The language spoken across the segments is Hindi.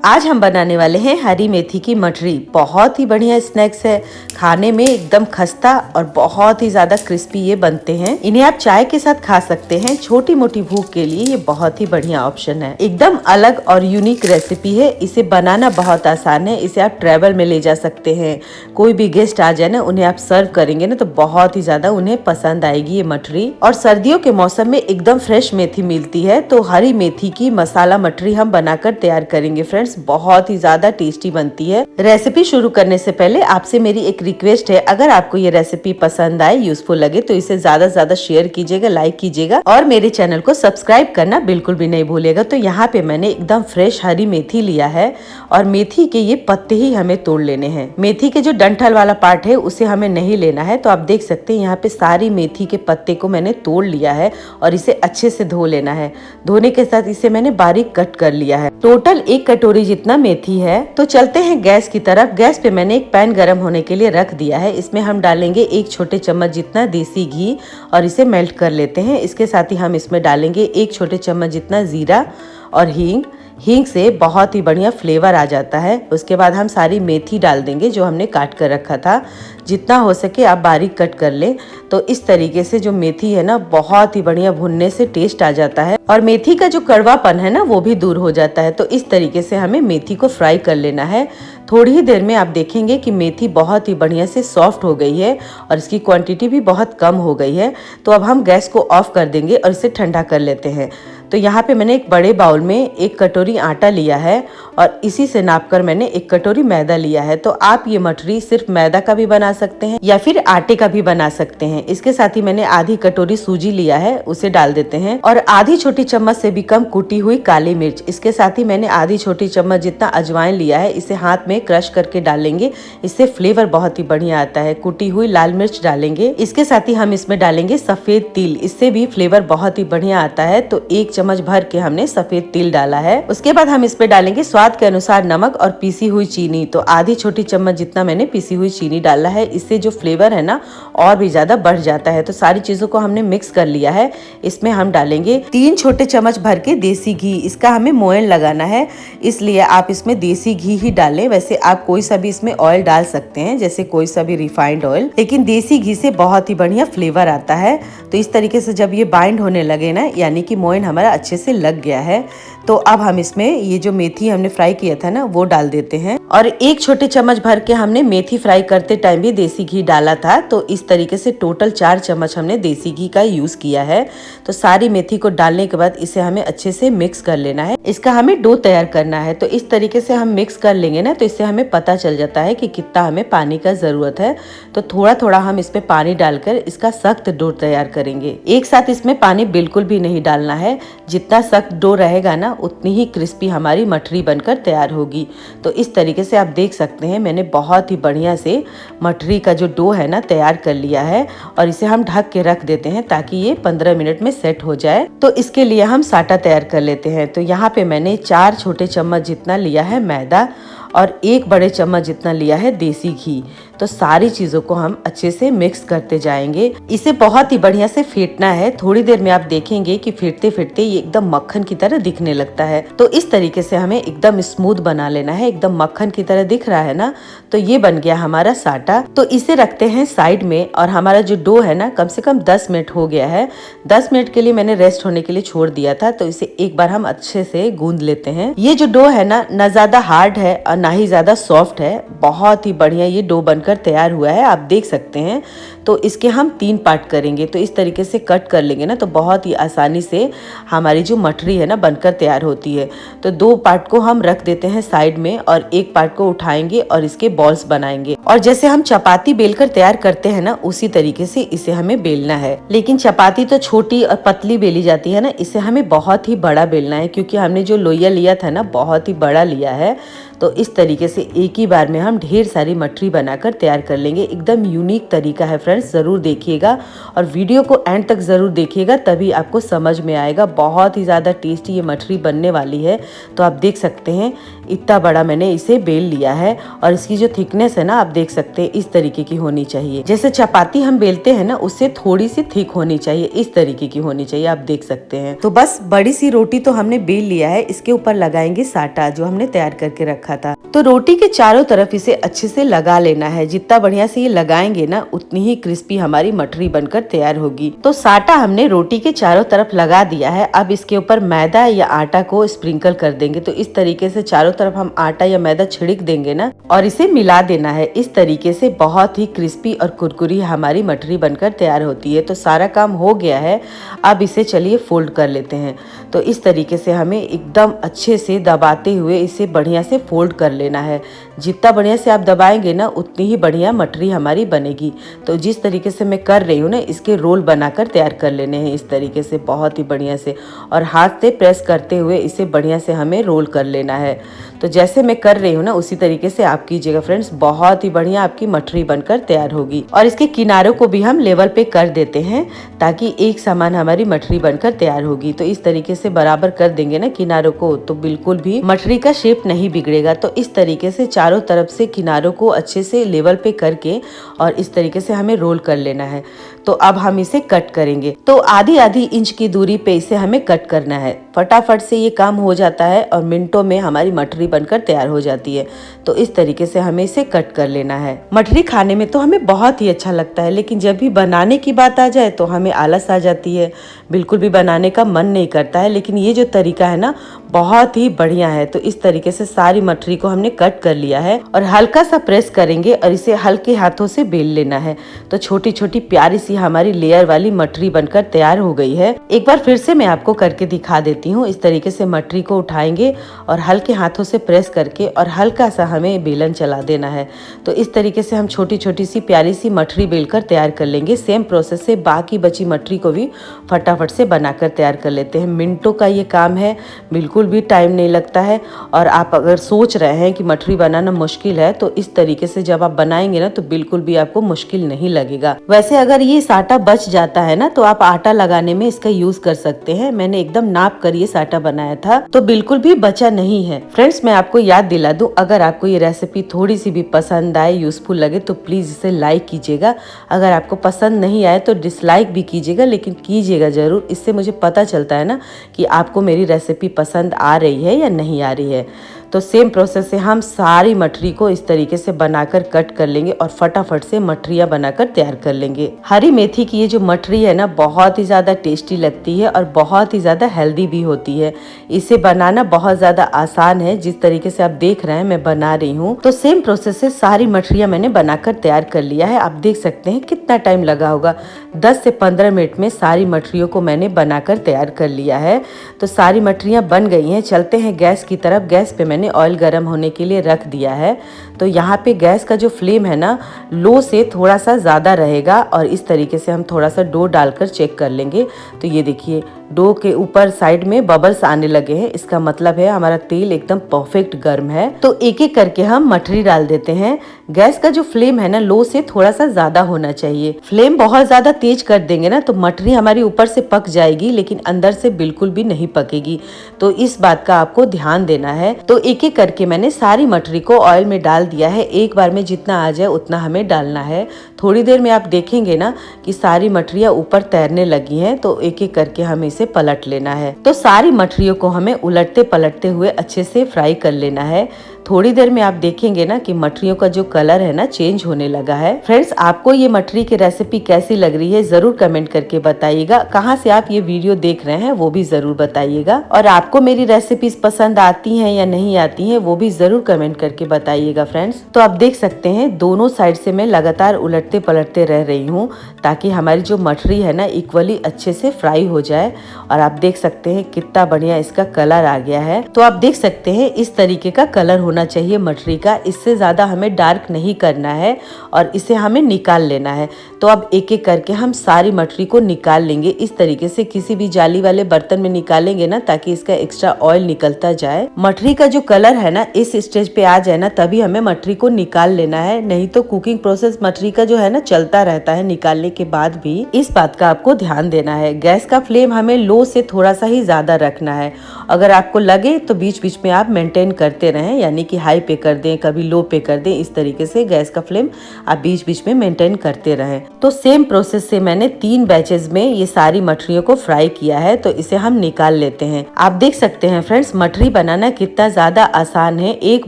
आज हम बनाने वाले हैं हरी मेथी की मठरी। बहुत ही बढ़िया स्नैक्स है, खाने में एकदम खस्ता और बहुत ही ज्यादा क्रिस्पी ये बनते हैं। इन्हें आप चाय के साथ खा सकते हैं। छोटी मोटी भूख के लिए ये बहुत ही बढ़िया ऑप्शन है। एकदम अलग और यूनिक रेसिपी है। इसे बनाना बहुत आसान है। इसे आप ट्रेवल में ले जा सकते हैं। कोई भी गेस्ट आ जाए ना, उन्हें आप सर्व करेंगे ना तो बहुत ही ज्यादा उन्हें पसंद आएगी ये मठरी। और सर्दियों के मौसम में एकदम फ्रेश मेथी मिलती है, तो हरी मेथी की मसाला मठरी हम बनाकर तैयार करेंगे फ्रेंड्स। बहुत ही ज्यादा टेस्टी बनती है। रेसिपी शुरू करने से पहले आपसे मेरी एक रिक्वेस्ट है, अगर आपको ये रेसिपी पसंद आए, यूजफुल लगे तो इसे ज्यादा से ज्यादा शेयर कीजिएगा, लाइक कीजिएगा और मेरे चैनल को सब्सक्राइब करना बिल्कुल भी नहीं भूलिएगा। तो यहाँ पे मैंने एकदम फ्रेश हरी मेथी लिया है और मेथी के ये पत्ते ही हमें तोड़ लेने हैं। मेथी के जो डंठल वाला पार्ट है उसे हमें नहीं लेना है। तो आप देख सकते हैं यहाँ पे सारी मेथी के पत्ते को मैंने तोड़ लिया है और इसे अच्छे से धो लेना है। धोने के साथ इसे मैंने बारीक कट कर लिया है। टोटल 1 कटोरी जितना मेथी है। तो चलते हैं गैस की तरफ। गैस पे मैंने एक पैन गरम होने के लिए रख दिया है। इसमें हम डालेंगे 1 छोटे चम्मच जितना देसी घी और इसे मेल्ट कर लेते हैं। इसके साथ ही हम इसमें डालेंगे 1 छोटे चम्मच जितना जीरा और हींग। हींग से बहुत ही बढ़िया फ्लेवर आ जाता है। उसके बाद हम सारी मेथी डाल देंगे जो हमने काट कर रखा था। जितना हो सके आप बारीक कट कर लें। तो इस तरीके से जो मेथी है ना, बहुत ही बढ़िया भुनने से टेस्ट आ जाता है और मेथी का जो कड़वापन है ना वो भी दूर हो जाता है। तो इस तरीके से हमें मेथी को फ्राई कर लेना है। थोड़ी ही देर में आप देखेंगे कि मेथी बहुत ही बढ़िया से सॉफ्ट हो गई है और इसकी क्वांटिटी भी बहुत कम हो गई है। तो अब हम गैस को ऑफ कर देंगे और इसे ठंडा कर लेते हैं। तो यहाँ पे मैंने एक बड़े बाउल में 1 कटोरी आटा लिया है और इसी से नापकर मैंने 1 कटोरी मैदा लिया है। तो आप ये मठरी सिर्फ मैदा का भी बना सकते हैं या फिर आटे का भी बना सकते हैं। इसके साथ ही मैंने आधी कटोरी सूजी लिया है, उसे डाल देते हैं और आधी छोटी चम्मच से भी कम कुटी हुई काली मिर्च। इसके साथ ही मैंने आधी छोटी चम्मच जितना अजवाइन लिया है, इसे हाथ में क्रश करके डालेंगे। इससे फ्लेवर बहुत ही बढ़िया आता है। कुटी हुई लाल मिर्च डालेंगे। इसके साथ ही हम इसमें डालेंगे सफेद तिल, इससे भी फ्लेवर बहुत ही बढ़िया आता है। तो 1 चम्मच भर के हमने सफेद तिल डाला है। उसके बाद हम इसमें डालेंगे स्वाद के अनुसार नमक और पीसी हुई चीनी। तो आधी छोटी चम्मच जितना मैंने पीसी हुई चीनी डाला है। इससे जो फ्लेवर है ना और भी ज्यादा बढ़ जाता है। तो सारी चीजों को हमने मिक्स कर लिया है। इसमें हम डालेंगे 3 छोटे चम्मच भर के देसी घी। इसका हमें मोयन लगाना है, इसलिए आप इसमें देसी घी ही डालें। वैसे आप कोई सा भी इसमें ऑयल डाल सकते हैं, जैसे कोई सा भी रिफाइंड ऑयल, लेकिन देसी घी से बहुत ही बढ़िया फ्लेवर आता है। तो इस तरीके से जब ये बाइंड होने लगे ना, यानी कि मोयन हमारा अच्छे से लग गया है, तो अब हम इसमें ये जो मेथी हमने फ्राई किया था ना वो डाल देते हैं। और 1 छोटे चम्मच भर के हमने मेथी फ्राई करते टाइम भी देसी घी डाला था। तो इस तरीके से टोटल 4 चम्मच हमने देसी घी का यूज किया है। तो सारी मेथी को डालने के बाद इसे हमें अच्छे से मिक्स कर लेना है। इसका हमें डो तैयार करना है। तो इस तरीके से हम मिक्स कर लेंगे ना, तो इससे हमें पता चल जाता है कि कितना हमें पानी का जरूरत है। तो थोड़ा थोड़ा हम इसमें पानी डालकर इसका सख्त डो तैयार करेंगे। एक साथ इसमें पानी बिल्कुल भी नहीं डालना है। जितना सख्त डो रहेगा ना, उतनी ही क्रिस्पी हमारी मठरी बनकर तैयार होगी। तो इस तरीके से आप देख सकते हैं मैंने बहुत ही बढ़िया से मठरी का जो डो है ना तैयार कर लिया है और इसे हम ढक के रख देते हैं ताकि ये 15 मिनट में सेट हो जाए। तो इसके लिए हम साटा तैयार कर लेते हैं। तो यहाँ पे मैंने 4 छोटे चम्मच जितना लिया है मैदा और 1 बड़े चम्मच जितना लिया है देसी घी। तो सारी चीजों को हम अच्छे से मिक्स करते जाएंगे। इसे बहुत ही बढ़िया से फेंटना है। थोड़ी देर में आप देखेंगे कि फेंटते फेंटते ये एकदम मक्खन की तरह दिखने लगता है। तो इस तरीके से हमें एकदम स्मूथ बना लेना है। एकदम मक्खन की तरह दिख रहा है ना, तो ये बन गया हमारा साटा। तो इसे रखते हैं साइड में और हमारा जो डो है ना कम से कम 10 मिनट हो गया है। 10 मिनट के लिए मैंने रेस्ट होने के लिए छोड़ दिया था। तो इसे एक बार हम अच्छे से गूंद लेते हैं। ये जो डो है ना ज्यादा हार्ड है और ना ही ज्यादा सॉफ्ट है। बहुत ही बढ़िया ये डो बनकर तैयार हुआ है, आप देख सकते हैं। तो इसके हम 3 पार्ट करेंगे। तो इस तरीके से कट कर लेंगे ना तो बहुत ही आसानी से हमारी जो मठरी है ना बनकर तैयार होती है। तो 2 पार्ट को हम रख देते हैं साइड में और 1 पार्ट को उठाएंगे और इसके बॉल्स बनाएंगे। और जैसे हम चपाती बेलकर तैयार करते हैं ना, उसी तरीके से इसे हमें बेलना है। लेकिन चपाती तो छोटी और पतली बेली जाती है ना, इसे हमें बहुत ही बड़ा बेलना है क्योंकि हमने जो लोइया लिया था ना बहुत ही बड़ा लिया है। तो इस तरीके से एक ही बार में हम ढेर सारी मठरी बनाकर तैयार कर लेंगे। एकदम यूनिक तरीका है फ्रेंड्स। फ्रेंड्स ज़रूर देखिएगा और वीडियो को एंड तक ज़रूर देखिएगा, तभी आपको समझ में आएगा। बहुत ही ज़्यादा टेस्टी ये मठरी बनने वाली है। तो आप देख सकते हैं इतना बड़ा मैंने इसे बेल लिया है और इसकी जो थिकनेस है ना, आप देख सकते हैं इस तरीके की होनी चाहिए। जैसे चपाती हम बेलते हैं ना, उससे थोड़ी सी थिक होनी चाहिए, इस तरीके की होनी चाहिए, आप देख सकते हैं। तो बस बड़ी सी रोटी तो हमने बेल लिया है, इसके ऊपर लगाएंगे साटा जो हमने तैयार करके रखा था। तो रोटी के चारों तरफ इसे अच्छे से लगा लेना है। जितना बढ़िया से ये लगाएंगे ना, उतनी ही क्रिस्पी हमारी मठरी बनकर तैयार होगी। तो साटा हमने रोटी के चारों तरफ लगा दिया है। अब इसके ऊपर मैदा या आटा को स्प्रिंकल कर देंगे। तो इस तरीके से चारों तरफ हम आटा या मैदा छिड़क देंगे ना और इसे मिला देना है। इस तरीके से बहुत ही क्रिस्पी और कुरकुरी हमारी मठरी बनकर तैयार होती है। तो सारा काम हो गया है। अब इसे चलिए फोल्ड कर लेते हैं। तो इस तरीके से हमें एकदम अच्छे से दबाते हुए इसे बढ़िया से फोल्ड कर लेना है। जितना बढ़िया से आप दबाएंगे ना, उतनी ही बढ़िया मठरी हमारी बनेगी। तो जिस तरीके से मैं कर रही हूँ ना, इसके रोल बनाकर तैयार कर लेने हैं इस तरीके से बहुत ही बढ़िया से, और हाथ से प्रेस करते हुए इसे बढ़िया से हमें रोल कर लेना है। तो जैसे मैं कर रही हूँ ना, उसी तरीके से आप कीजिएगा फ्रेंड्स। बहुत ही बढ़िया आपकी मठरी बनकर तैयार होगी। और इसके किनारों को भी हम लेवल पे कर देते हैं ताकि एक समान हमारी मठरी बनकर तैयार होगी। तो इस तरीके से बराबर कर देंगे ना किनारों को, तो बिल्कुल भी मठरी का शेप नहीं बिगड़ेगा। तो इस तरीके से चारों तरफ से किनारों को अच्छे से लेवल पे करके और इस तरीके से हमें रोल कर लेना है। तो अब हम इसे कट करेंगे। तो आधी आधी इंच की दूरी पे इसे हमें कट करना है। फटाफट से ये काम हो जाता है और मिनटों में हमारी मठरी बनकर तैयार हो जाती है। तो इस तरीके से हमें इसे कट कर लेना है। मठरी खाने में तो हमें बहुत ही अच्छा लगता है, लेकिन जब भी बनाने की बात आ जाए तो हमें आलस आ जाती है, बिल्कुल भी बनाने का मन नहीं करता है। लेकिन ये जो तरीका है ना, बहुत ही बढ़िया है। तो इस तरीके से सारी मठरी को हमने कट कर लिया है और हल्का सा प्रेस करेंगे और इसे हल्के हाथों से बेल लेना है। तो छोटी छोटी प्यारी सी हमारी लेयर वाली मठरी बनकर तैयार हो गई है। एक बार फिर से मैं आपको करके दिखा देती हूँ। इस तरीके से मठरी को उठाएंगे और हल्के हाथों से प्रेस करके और हल्का सा हमें बेलन चला देना है। तो इस तरीके से हम छोटी छोटी सी प्यारी सी मठरी बेलकर तैयार कर लेंगे। सेम प्रोसेस से बाकी बची मठरी को भी फटाफट से बनाकर तैयार कर लेते हैं। मिनटों का ये काम है, बिल्कुल भी टाइम नहीं लगता है। और आप अगर सोच रहे हैं कि मठरी बनाना मुश्किल है, तो इस तरीके से जब आप बनाएंगे ना, तो बिल्कुल भी आपको मुश्किल नहीं लगेगा। वैसे अगर ये साटा बच जाता है ना, तो आप आटा लगाने में इसका यूज कर सकते हैं। मैंने एकदम नाप कर ये साटा बनाया था, तो बिल्कुल भी बचा नहीं है। फ्रेंड्स, मैं आपको याद दिला दूं, अगर आपको ये रेसिपी थोड़ी सी भी पसंद आए, यूजफुल लगे, तो प्लीज इसे लाइक कीजिएगा। अगर आपको पसंद नहीं आए तो डिसलाइक भी कीजिएगा, लेकिन कीजिएगा जरूर। इससे मुझे पता चलता है ना कि आपको मेरी रेसिपी पसंद आ रही है या नहीं आ रही है। तो सेम प्रोसेस से हम सारी मठरी को इस तरीके से बनाकर कट कर लेंगे और फटाफट से मठरियाँ बनाकर तैयार कर लेंगे। हरी मेथी की ये जो मठरी है ना, बहुत ही ज़्यादा टेस्टी लगती है और बहुत ही ज़्यादा हेल्दी भी होती है। इसे बनाना बहुत ज़्यादा आसान है। जिस तरीके से आप देख रहे हैं मैं बना रही हूँ, तो सेम प्रोसेस से सारी मठरियाँ मैंने बनाकर तैयार कर लिया है। आप देख सकते हैं कितना टाइम लगा होगा। 10 से 15 मिनट में सारी मठरियों को मैंने बनाकर तैयार कर लिया है। तो सारी मठरियाँ बन गई हैं। चलते हैं गैस की तरफ। गैस पे मैंने ऑयल गरम होने के लिए रख दिया है। तो यहाँ पे गैस का जो फ्लेम है ना, लो से थोड़ा सा ज़्यादा रहेगा और इस तरीके से हम थोड़ा सा डो डालकर चेक कर लेंगे। तो ये देखिए, डो के ऊपर साइड में बबल्स आने लगे हैं। इसका मतलब है हमारा तेल एकदम परफेक्ट गर्म है। तो एक एक करके हम मठरी डाल देते हैं। गैस का जो फ्लेम है ना, लो से थोड़ा सा ज्यादा होना चाहिए। फ्लेम बहुत ज्यादा तेज कर देंगे ना, तो मठरी हमारी ऊपर से पक जाएगी, लेकिन अंदर से बिल्कुल भी नहीं पकेगी। तो इस बात का आपको ध्यान देना है। तो एक एक करके मैंने सारी मठरी को ऑयल में डाल दिया है। एक बार में जितना आ जाए उतना हमें डालना है। थोड़ी देर में आप देखेंगे ना कि सारी मठरियाँ ऊपर तैरने लगी हैं। तो एक एक करके हमें इसे पलट लेना है। तो सारी मठरियों को हमें उलटते पलटते हुए अच्छे से फ्राई कर लेना है। थोड़ी देर में आप देखेंगे ना कि मठरियों का जो कलर है ना, चेंज होने लगा है। फ्रेंड्स, आपको ये मठरी की रेसिपी कैसी लग रही है जरूर कमेंट करके बताइएगा। कहाँ से आप ये वीडियो देख रहे हैं वो भी जरूर बताइएगा। और आपको मेरी रेसिपीज पसंद आती हैं या नहीं आती हैं वो भी जरूर कमेंट करके बताइएगा। फ्रेंड्स, तो आप देख सकते हैं दोनों साइड से मैं लगातार उलटते पलटते रह रही हूँ ताकि हमारी जो मठरी है ना, इक्वली अच्छे से फ्राई हो जाए। और आप देख सकते हैं कितना बढ़िया इसका कलर आ गया है। तो आप देख सकते हैं इस तरीके का कलर होना चाहिए मटरी का, इससे ज़्यादा हमें डार्क नहीं करना है और इसे हमें निकाल लेना है। तो अब एक एक करके हम सारी मटरी को निकाल लेंगे। इस तरीके से किसी भी जाली वाले बर्तन में निकालेंगे ना, ताकि इसका एक्स्ट्रा ऑयल निकलता जाए। मटरी का जो कलर है ना इस स्टेज पे आ जाए ना, तभी हमें मटरी को निकाल लेना है, नहीं तो कुकिंग प्रोसेस मटरी का जो है ना चलता रहता है निकालने के बाद भी। इस बात का आपको ध्यान देना है। गैस का फ्लेम हमें लो से थोड़ा सा ही ज्यादा रखना है। अगर आपको लगे तो बीच बीच में आप मेंटेन करते रहें, यानी कि हाई पे कर दें, कभी लो पे कर दें। इस तरीके से गैस का फ्लेम आप बीच बीच में मेंटेन करते रहें। तो सेम प्रोसेस से मैंने 3 बैचेस में ये सारी मटरियों को फ्राई किया है, तो इसे हम निकाल लेते हैं। आप देख सकते हैं फ्रेंड्स, मटरी बनाना कितना ज्यादा आसान है। एक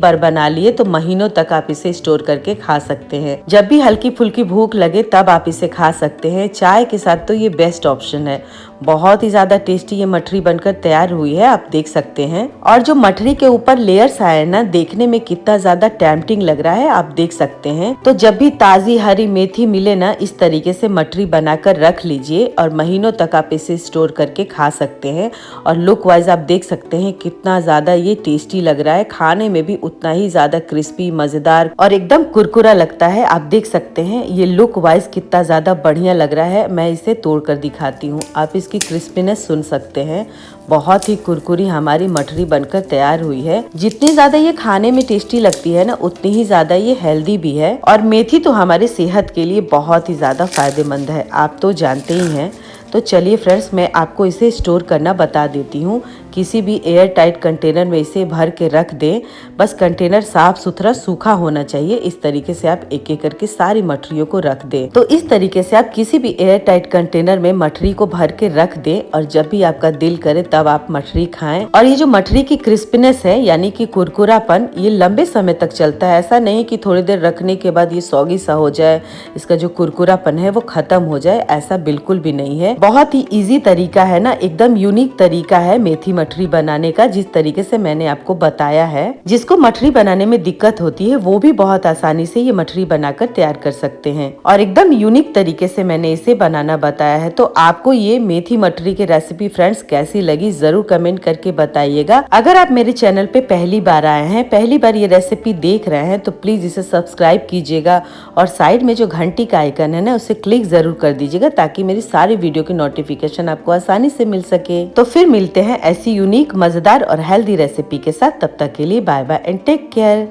बार बना लिए तो महीनों तक आप इसे स्टोर करके खा सकते हैं। जब भी हल्की फुल्की भूख लगे तब आप इसे खा सकते हैं। चाय के साथ तो ये बेस्ट ऑप्शन है। बहुत ही ज्यादा टेस्टी ये मटरी बनकर तैयार हुई है, आप देख सकते हैं। और जो मटरी के ऊपर लेयर्स आए ना, देखने में कितना ज्यादा टेम्पटिंग लग रहा है, आप देख सकते हैं। तो जब भी ताजी हरी मेथी मिले ना, इस तरीके से मटरी बनाकर रख लीजिए और महीनों तक आप इसे स्टोर करके खा सकते हैं। और लुक वाइज आप देख सकते हैं कितना ज्यादा ये टेस्टी लग रहा है। खाने में भी उतना ही ज्यादा क्रिस्पी, मजेदार और एकदम कुरकुरा लगता है। आप देख सकते हैं ये लुक वाइज कितना ज्यादा बढ़िया लग रहा है। मैं इसे तोड़कर दिखाती हूँ, आप इसकी क्रिस्पीनेस सुन सकते हैं। बहुत ही कुरकुरी हमारी मटरी बनकर तैयार हुई है। जितनी ज्यादा ये खाने में टेस्टी लगती है ना, उतनी ही ज्यादा ये हेल्दी भी है। और मेथी तो हमारी सेहत के लिए बहुत ही ज्यादा फायदेमंद है, आप तो जानते ही हैं। तो चलिए फ्रेंड्स, मैं आपको इसे स्टोर करना बता देती हूँ। किसी भी एयर टाइट कंटेनर में इसे भर के रख दें। बस कंटेनर साफ सुथरा सूखा होना चाहिए। इस तरीके से आप एक एक करके सारी मटरियों को रख दें। तो इस तरीके से आप किसी भी एयर टाइट कंटेनर में मटरी को भर के रख दें और जब भी आपका दिल करे तब आप मटरी खाएं। और ये जो मटरी की क्रिस्पीनेस है, यानी कि कुरकुरापन, ये लंबे समय तक चलता है। ऐसा नहीं कि थोड़ी देर रखने के बाद ये सौगी सा हो जाए, इसका जो कुरकुरापन है वो खत्म हो जाए, ऐसा बिल्कुल भी नहीं है। बहुत ही इजी तरीका है ना, एकदम यूनिक तरीका है मेथी मटरी बनाने का, जिस तरीके से मैंने आपको बताया है। जिसको मटरी बनाने में दिक्कत होती है वो भी बहुत आसानी से ये मटरी बनाकर तैयार कर सकते हैं। और एकदम यूनिक तरीके से मैंने इसे बनाना बताया है। तो आपको ये मेथी मटरी की रेसिपी फ्रेंड्स कैसी लगी जरूर कमेंट करके बताइएगा। अगर आप मेरे चैनल पे पहली बार आए हैं, पहली बार ये रेसिपी देख रहे हैं, तो प्लीज इसे सब्सक्राइब कीजिएगा और साइड में जो घंटी का आइकन है ना, उसे क्लिक जरूर कर दीजिएगा, ताकि मेरी सारी वीडियो की नोटिफिकेशन आपको आसानी से मिल सके। तो फिर मिलते हैं ऐसी यूनिक, मजेदार और हेल्दी रेसिपी के साथ। तब तक के लिए bye bye and take care.